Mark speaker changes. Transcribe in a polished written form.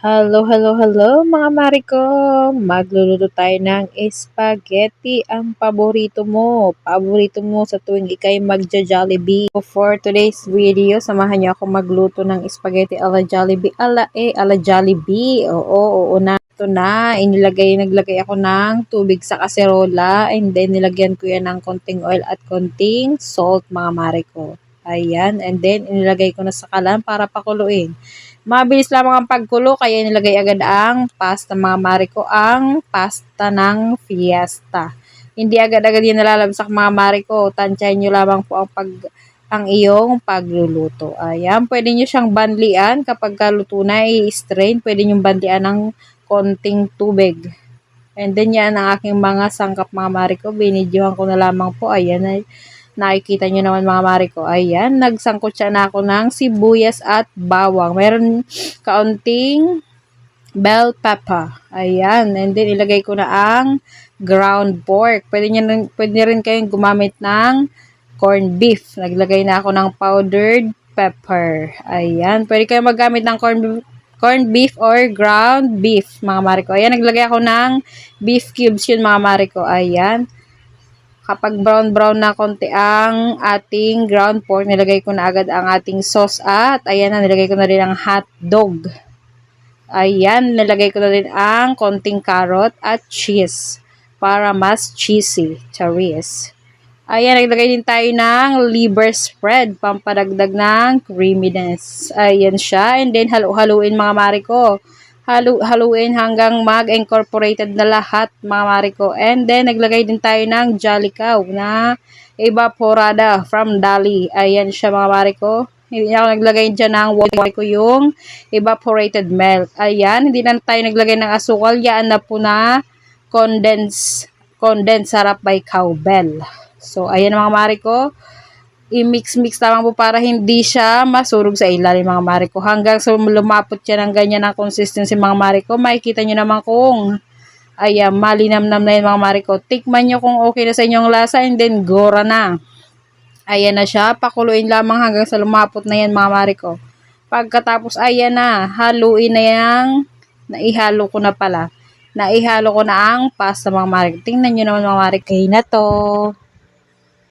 Speaker 1: Hello, hello, hello mga Mariko! Magluluto tayo ng spaghetti, ang paborito mo sa tuwing ikay magja-Jollibee. For today's video, samahan niyo ako magluto ng spaghetti ala Jollibee. Ala Jollibee. Oo na. Ito na, naglagay ako ng tubig sa kaserola and then nilagyan ko yan ng konting oil at konting salt mga Mariko. Ayan, and then inilagay ko na sa kalan para pakuluin. Mabilis lamang ang pagkulo kaya nilagay agad ang pasta mga mare ko, ang pasta ng Fiesta. Hindi agad-agad yan nalalabsak mga mare ko. Tansyahin nyo lamang po ang iyong pagluluto. Ayan, pwede nyo siyang banlian kapag kaluto na i-strain. Pwede nyo banlian ng konting tubig. And then yan ang aking mga sangkap mga mare ko. Binidyohan ko na lamang po. Ayan, nakikita nyo naman mga mare ko. Ayan, nagsangkot siya na ako ng sibuyas at bawang. Meron kaunting bell pepper. Ayan, and then ilagay ko na ang ground pork. Pwede rin kayong gumamit ng corned beef. Naglagay na ako ng powdered pepper. Ayan, pwede kayong maggamit ng corned beef or ground beef, mga mare ko. Ayan, naglagay ako ng beef cubes yun, mga mare ko. Ayan. Kapag brown na konti ang ating ground pork, nilagay ko na agad ang ating sauce at ayan na, nilagay ko na rin ang hot dog. Ayan, nilagay ko na rin ang konting carrot at cheese para mas cheesy. Charis. Ayan, naglagay din tayo ng liver spread, pampadagdag ng creaminess. Ayan siya, and then haluin mga mare ko. Haluin hanggang mag-incorporated na lahat mga mare ko. And then, naglagay din tayo ng Jolly Cow na evaporada from Dali. Ayan siya mga mare ko. Hindi ako naglagay dyan ng water ko yung evaporated milk. Ayan, hindi na tayo naglagay ng asukal. Yan na po na condensed sarap by Cowbell. So, ayan mga mare ko. I-mix lamang po para hindi siya masurog sa ilalim mga mare ko. Hanggang sa lumapot siya ng ganyan ang consistency mga mare ko. Makikita nyo naman kung ayan, malinamnam na yun mga mare ko. Tikman nyo kung okay na sa inyong lasa and then gora na. Ayan na siya. Pakuluin lamang hanggang sa lumapot na yan mga mare ko. Pagkatapos ayan na. Haluin na yan. Naihalo ko na pala. Naihalo ko na ang pasta mga mare ko. Tingnan nyo naman mga mare ko. Okay na to.